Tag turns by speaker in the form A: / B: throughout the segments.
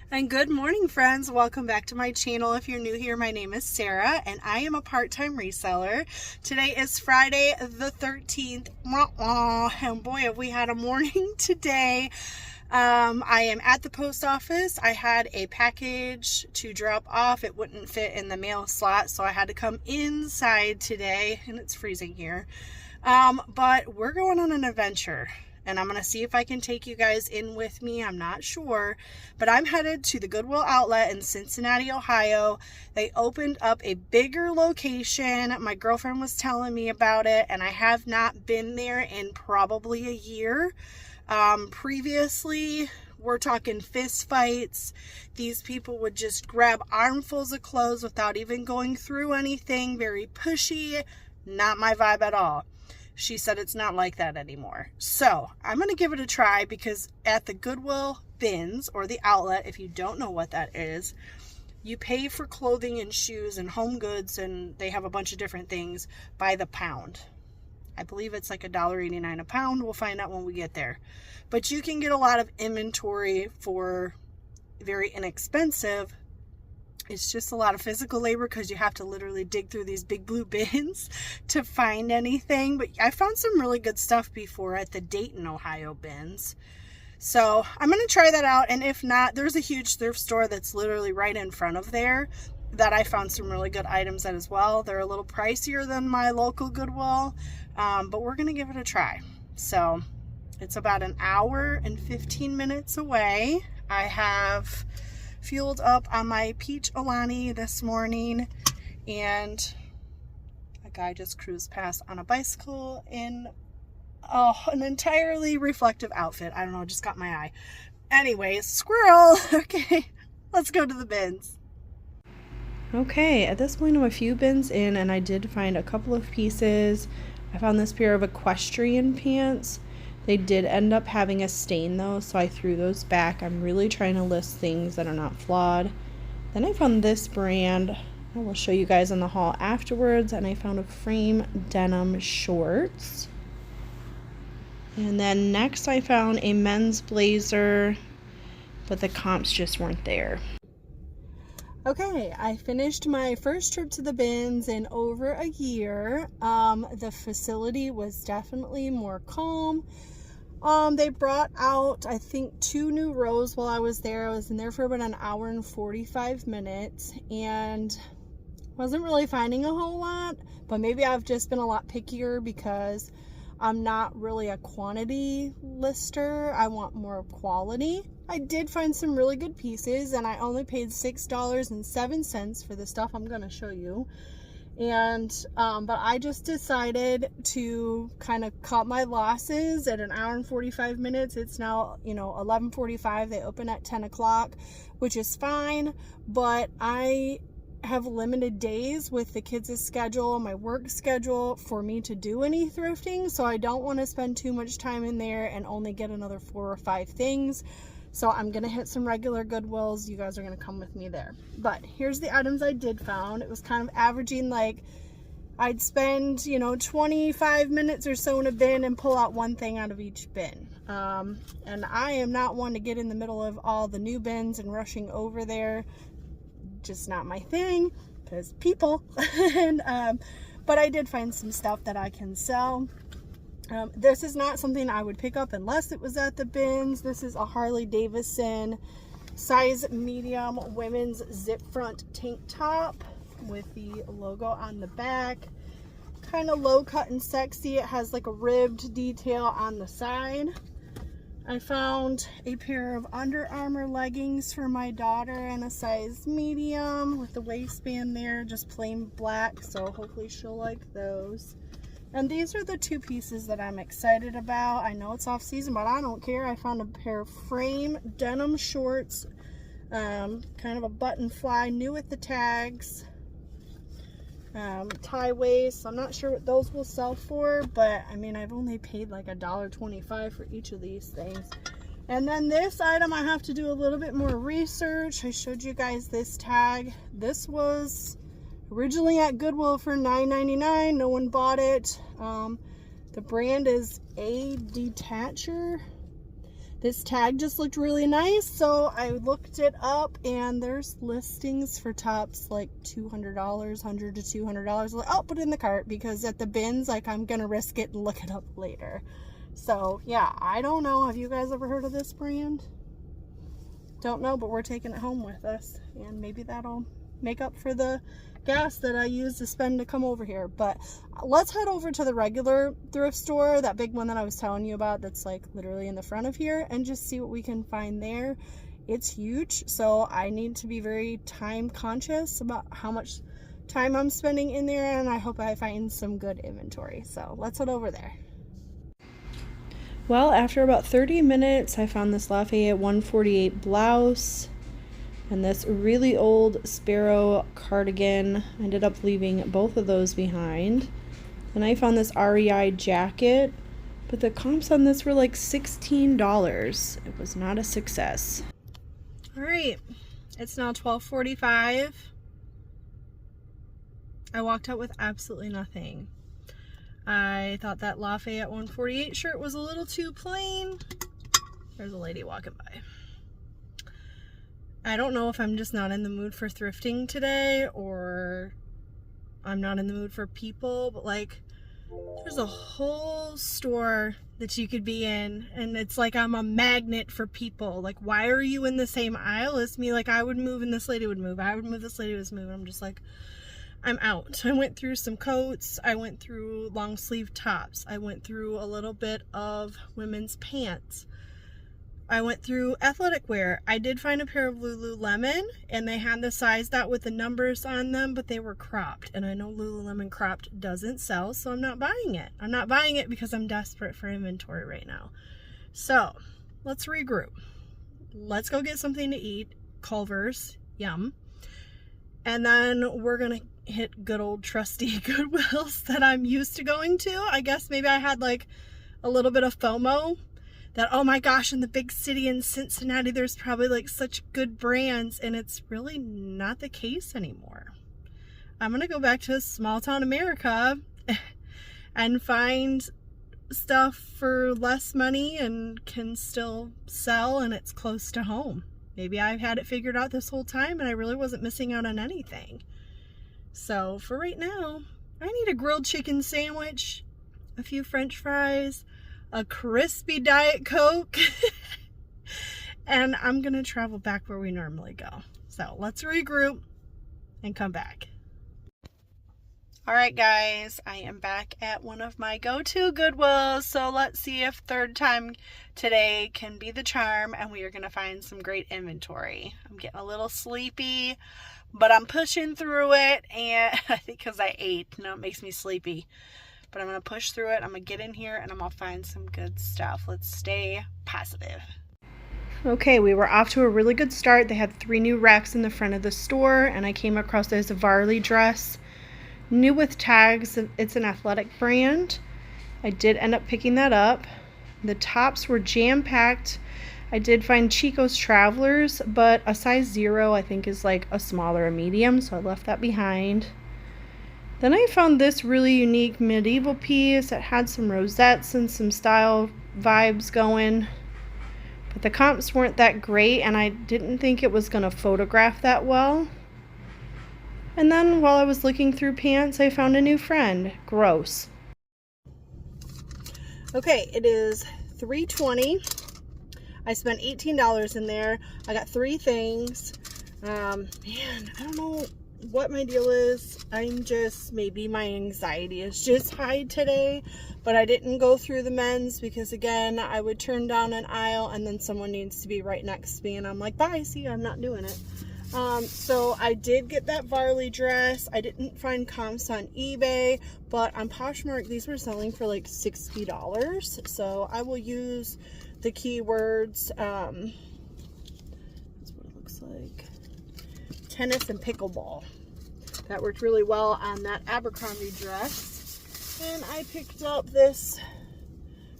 A: And good morning, friends. Welcome back to my channel. If you're new here, my name is Sarah and I am a part-time reseller. Today is Friday the 13th. And boy, have we had a morning today. I am at the post office. I had a package to drop off. It wouldn't fit in the mail slot, so I had to come inside today, and it's freezing here. But we're going on an adventure. And I'm going to see if I can take you guys in with me. I'm not sure. But I'm headed to the Goodwill Outlet in Cincinnati, Ohio. They opened up a bigger location. My girlfriend was telling me about it. And I have not been there in probably a year. Previously, we're talking fist fights. These people would just grab armfuls of clothes without even going through anything. Very pushy. Not my vibe at all. She said it's not like that anymore. So I'm going to give it a try because at the Goodwill Bins, or the outlet, if you don't know what that is, you pay for clothing and shoes and home goods, and they have a bunch of different things by the pound. I believe it's like $1.89 a pound. We'll find out when we get there. But you can get a lot of inventory for very inexpensive. It's just a lot of physical labor because you have to literally dig through these big blue bins to find anything. But I found some really good stuff before at the Dayton, Ohio bins. So I'm going to try that out. And if not, there's a huge thrift store that's literally right in front of there that I found some really good items at as well. They're a little pricier than my local Goodwill, but we're going to give it a try. So it's about an hour and 15 minutes away. I have fueled up on my peach Alani this morning, and a guy just cruised past on a bicycle in an entirely reflective outfit. I don't know, just got my eye. Anyways, squirrel. Okay, let's go to the bins. Okay, at this point I'm a few bins in, and I did find a couple of pieces. I found this pair of equestrian pants. They did end up having a stain though, so I threw those back. I'm really trying to list things that are not flawed. Then I found this brand. I will show you guys in the haul afterwards. And I found a frame denim shorts. And then next I found a men's blazer, but the comps just weren't there. Okay, I finished my first trip to the bins in over a year. The facility was definitely more calm. They brought out, I think, 2 new rows while I was there. I was in there for about an hour and 45 minutes and wasn't really finding a whole lot, but maybe I've just been a lot pickier because I'm not really a quantity lister. I want more quality. I did find some really good pieces, and I only paid $6.07 for the stuff I'm going to show you. And but I just decided to kind of cut my losses at an hour and 45 minutes. It's now, 11:45. They open at 10 o'clock, which is fine, but I have limited days with the kids' schedule, my work schedule, for me to do any thrifting, so I don't want to spend too much time in there and only get another 4 or 5 things. So I'm going to hit some regular Goodwills. You guys are going to come with me there. But here's the items I did found. It was kind of averaging, like, I'd spend, 25 minutes or so in a bin and pull out one thing out of each bin. And I am not one to get in the middle of all the new bins and rushing over there. Just not my thing, because people. But I did find some stuff that I can sell. This is not something I would pick up unless it was at the bins. This is a Harley Davidson size medium women's zip front tank top with the logo on the back. Kind of low cut and sexy. It has like a ribbed detail on the side. I found a pair of Under Armour leggings for my daughter in a size medium with the waistband there, just plain black, so hopefully she'll like those. And these are the 2 pieces that I'm excited about. I know it's off season, but I don't care. I found a pair of frame denim shorts, kind of a button fly, new with the tags, tie waist. I'm not sure what those will sell for, but I mean, I've only paid like $1.25 for each of these things. And then this item, I have to do a little bit more research. I showed you guys this tag. This was originally at Goodwill for $9.99. No one bought it. The brand is A Detacher. this tag just looked really nice, so I looked it up, and there's listings for tops like $200, $100 to $200. Like, I'll put it in the cart, because at the bins, like, I'm gonna risk it and look it up later. So yeah, I don't know. Have you guys ever heard of this brand? Don't know, but we're taking it home with us, and maybe that'll make up for the gas that I used to spend to come over here. But let's head over to the regular thrift store, that big one that I was telling you about, that's like literally in the front of here, and just see what we can find there. It's huge, so I need to be very time conscious about how much time I'm spending in there, and I hope I find some good inventory. So let's head over there. Well, after about 30 minutes, I found this Lafayette 148 blouse and this really old Sparrow cardigan. I ended up leaving both of those behind. And I found this REI jacket, but the comps on this were like $16. It was not a success. All right, it's now 12:45. I walked out with absolutely nothing. I thought that Lafayette 148 shirt was a little too plain. There's a lady walking by. I don't know if I'm just not in the mood for thrifting today, or I'm not in the mood for people, but like, there's a whole store that you could be in, and it's like I'm a magnet for people. Like, why are you in the same aisle as me? Like, I would move and this lady would move. I would move, this lady was moving. I'm just like, I'm out. I went through some coats. I went through long sleeve tops. I went through a little bit of women's pants. I went through athletic wear. I did find a pair of Lululemon, and they had the size that with the numbers on them, but they were cropped. And I know Lululemon cropped doesn't sell, so I'm not buying it. I'm not buying it because I'm desperate for inventory right now. So let's regroup. Let's go get something to eat. Culver's, yum. And then we're gonna hit good old trusty Goodwills that I'm used to going to. I guess maybe I had like a little bit of FOMO that, oh my gosh, in the big city in Cincinnati, there's probably like such good brands, and it's really not the case anymore. I'm gonna go back to small town America and find stuff for less money and can still sell, and it's close to home. Maybe I've had it figured out this whole time and I really wasn't missing out on anything. So for right now, I need a grilled chicken sandwich, a few French fries, a crispy Diet Coke, and I'm gonna travel back where we normally go. So let's regroup and come back. All right, guys, I am back at one of my go-to Goodwills, so let's see if third time today can be the charm, and we are gonna find some great inventory. I'm getting a little sleepy, but I'm pushing through it, and I think because I ate, now it makes me sleepy. But I'm gonna push through it. I'm gonna get in here and I'm gonna find some good stuff. Let's stay positive. Okay, we were off to a really good start. They had 3 new racks in the front of the store, and I came across this Varley dress. New with tags. It's an athletic brand. I did end up picking that up. The tops were jam-packed. I did find Chico's Travelers, but a size 0 I think is like a small or a medium, so I left that behind. Then I found this really unique medieval piece that had some rosettes and some style vibes going. But the comps weren't that great, and I didn't think it was going to photograph that well. And then while I was looking through pants, I found a new friend. Gross. Okay, it is $3.20. I spent $18 in there. I got 3 things. Man, I don't know what my deal is. I'm just, maybe my anxiety is just high today, but I didn't go through the men's because, again, I would turn down an aisle and then someone needs to be right next to me, and I'm like, bye, see, I'm not doing it. So I did get that Varley dress. I didn't find comps on eBay, but on Poshmark these were selling for like $60, so I will use the keywords, that's what it looks like, tennis and pickleball. That worked really well on that Abercrombie dress. And I picked up this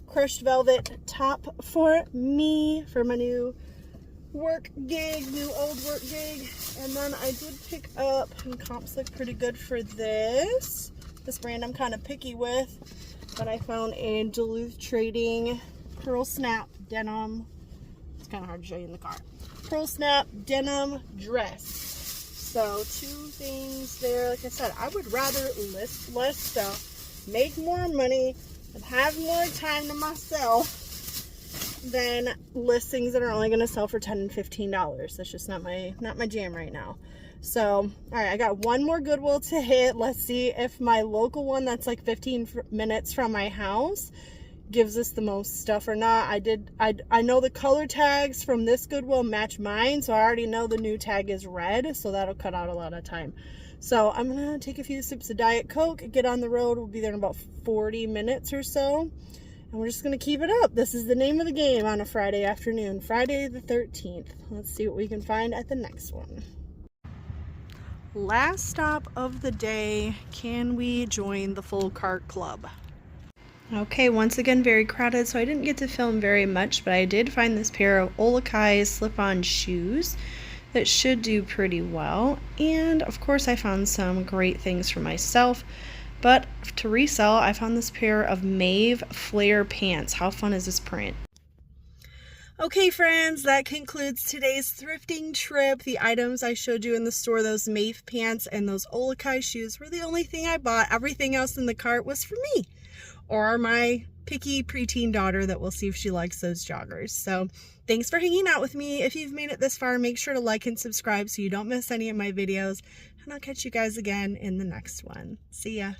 A: crushed velvet top for me for my new work gig, new old work gig. And then I did pick up, and comps look pretty good for this brand I'm kind of picky with, but I found a Duluth Trading Pearl Snap denim It's kind of hard to show you in the car. Pearl snap denim dress. So 2 things there. Like I said, I would rather list less stuff, make more money, and have more time to myself than listings that are only going to sell for $10 and $15. That's just not my jam right now. So, all right, I got one more Goodwill to hit. Let's see if my local one that's like 15 minutes from my house gives us the most stuff or not. I know the color tags from this Goodwill match mine, so I already know the new tag is red, so that'll cut out a lot of time. So I'm gonna take a few sips of Diet Coke, get on the road. We'll be there in about 40 minutes or so, and we're just gonna keep it up. This is the name of the game on a Friday afternoon, Friday the 13th. Let's see what we can find at the next one. Last stop of the day. Can we join the full cart club? Okay, once again very crowded, so I didn't get to film very much, but I did find this pair of Olokai slip-on shoes that should do pretty well. And of course I found some great things for myself, but to resell I found this pair of Maeve flare pants. How fun is this print? Okay friends, that concludes today's thrifting trip. The items I showed you in the store, those Maeve pants and those Olokai shoes, were the only thing I bought. Everything else in the cart was for me or my picky preteen daughter that we'll see if she likes those joggers. So thanks for hanging out with me. If you've made it this far, make sure to like and subscribe so you don't miss any of my videos, and I'll catch you guys again in the next one. See ya.